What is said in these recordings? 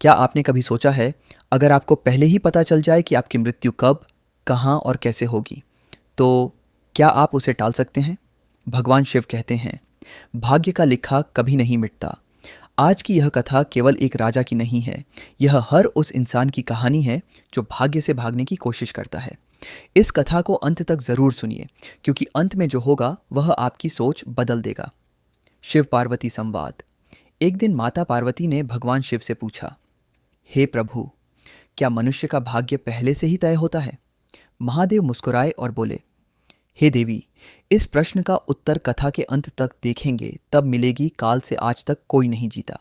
क्या आपने कभी सोचा है, अगर आपको पहले ही पता चल जाए कि आपकी मृत्यु कब, कहाँ और कैसे होगी, तो क्या आप उसे टाल सकते हैं? भगवान शिव कहते हैं, भाग्य का लिखा कभी नहीं मिटता। आज की यह कथा केवल एक राजा की नहीं है, यह हर उस इंसान की कहानी है जो भाग्य से भागने की कोशिश करता है। इस कथा को अंत तक जरूर सुनिए, क्योंकि अंत में जो होगा वह आपकी सोच बदल देगा। शिव पार्वती संवाद। एक दिन माता पार्वती ने भगवान शिव से पूछा, हे प्रभु, क्या मनुष्य का भाग्य पहले से ही तय होता है? महादेव मुस्कुराए और बोले, हे देवी, इस प्रश्न का उत्तर कथा के अंत तक देखेंगे तब मिलेगी। काल से आज तक कोई नहीं जीता।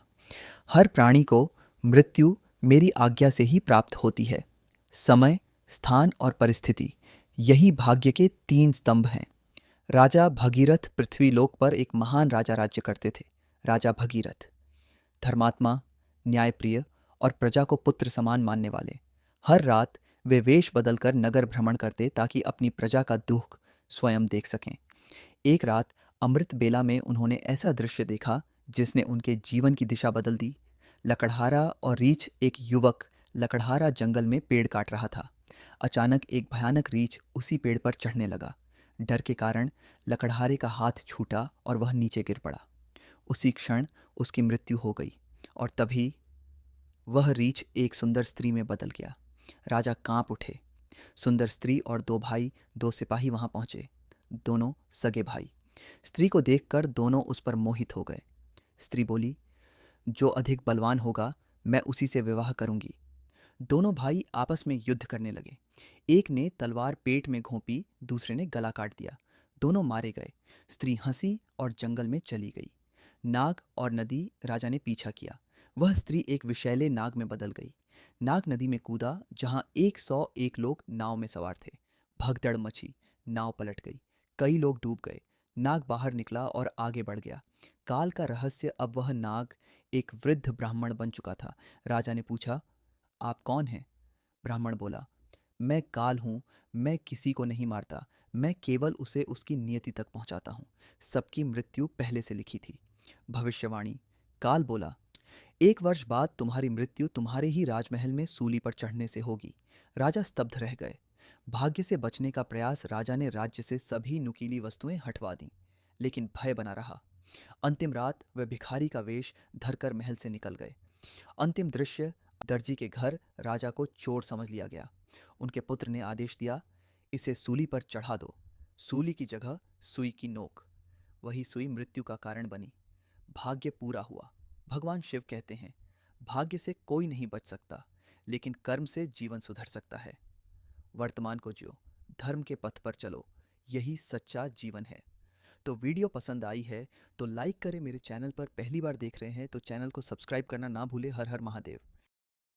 हर प्राणी को मृत्यु मेरी आज्ञा से ही प्राप्त होती है। समय, स्थान और परिस्थिति, यही भाग्य के तीन स्तंभ हैं। राजा भगीरथ पृथ्वीलोक पर एक महान राजा राज्य करते थे। राजा भगीरथ धर्मात्मा, न्यायप्रिय और प्रजा को पुत्र समान मानने वाले। हर रात वे वेश बदलकर नगर भ्रमण करते ताकि अपनी प्रजा का दुख स्वयं देख सकें। एक रात अमृत बेला में उन्होंने ऐसा दृश्य देखा जिसने उनके जीवन की दिशा बदल दी। लकड़हारा और रीछ एक युवक लकड़हारा जंगल में पेड़ काट रहा था। अचानक एक भयानक रीछ उसी पेड़ पर चढ़ने लगा। डर के कारण लकड़हारे का हाथ छूटा और वह नीचे गिर पड़ा। उसी क्षण उसकी मृत्यु हो गई और तभी वह रीछ एक सुंदर स्त्री में बदल गया। राजा कांप उठे। सुंदर स्त्री और दो भाई, दो सिपाही वहां पहुंचे, दोनों सगे भाई। स्त्री को देखकर दोनों उस पर मोहित हो गए। स्त्री बोली, जो अधिक बलवान होगा मैं उसी से विवाह करूंगी। दोनों भाई आपस में युद्ध करने लगे। एक ने तलवार पेट में घोंपी, दूसरे ने गला काट दिया। दोनों मारे गए। स्त्री हंसी और जंगल में चली गई। नाग और नदी राजा ने पीछा किया। वह स्त्री एक विषैले नाग में बदल गई। नाग नदी में कूदा जहां 101 लोग नाव में सवार थे। भगदड़ मची, नाव पलट गई, कई लोग डूब गए। नाग बाहर निकला और आगे बढ़ गया। काल का रहस्य, अब वह नाग एक वृद्ध ब्राह्मण बन चुका था। राजा ने पूछा, आप कौन हैं? ब्राह्मण बोला, मैं काल हूँ। मैं किसी को नहीं मारता, मैं केवल उसे उसकी नियति तक पहुंचाता हूँ। सबकी मृत्यु पहले से लिखी थी। भविष्यवाणी। काल बोला, 1 वर्ष बाद तुम्हारी मृत्यु तुम्हारे ही राजमहल में सूली पर चढ़ने से होगी। राजा स्तब्ध रह गए। भाग्य से बचने का प्रयास, राजा ने राज्य से सभी नुकीली वस्तुएं हटवा दी, लेकिन भय बना रहा। अंतिम रात वे भिखारी का वेश धरकर महल से निकल गए। अंतिम दृश्य, दर्जी के घर राजा को चोर समझ लिया गया। उनके पुत्र ने आदेश दिया, इसे सूली पर चढ़ा दो। सूली की जगह सुई की नोक। वही सुई मृत्यु का कारण बनी। भाग्य पूरा हुआ। भगवान शिव कहते हैं, भाग्य से कोई नहीं बच सकता, लेकिन कर्म से जीवन सुधर सकता है। वर्तमान को जियो, धर्म के पथ पर चलो, यही सच्चा जीवन है। तो वीडियो पसंद आई है तो लाइक करें। मेरे चैनल पर पहली बार देख रहे हैं तो चैनल को सब्सक्राइब करना ना भूले। हर हर महादेव।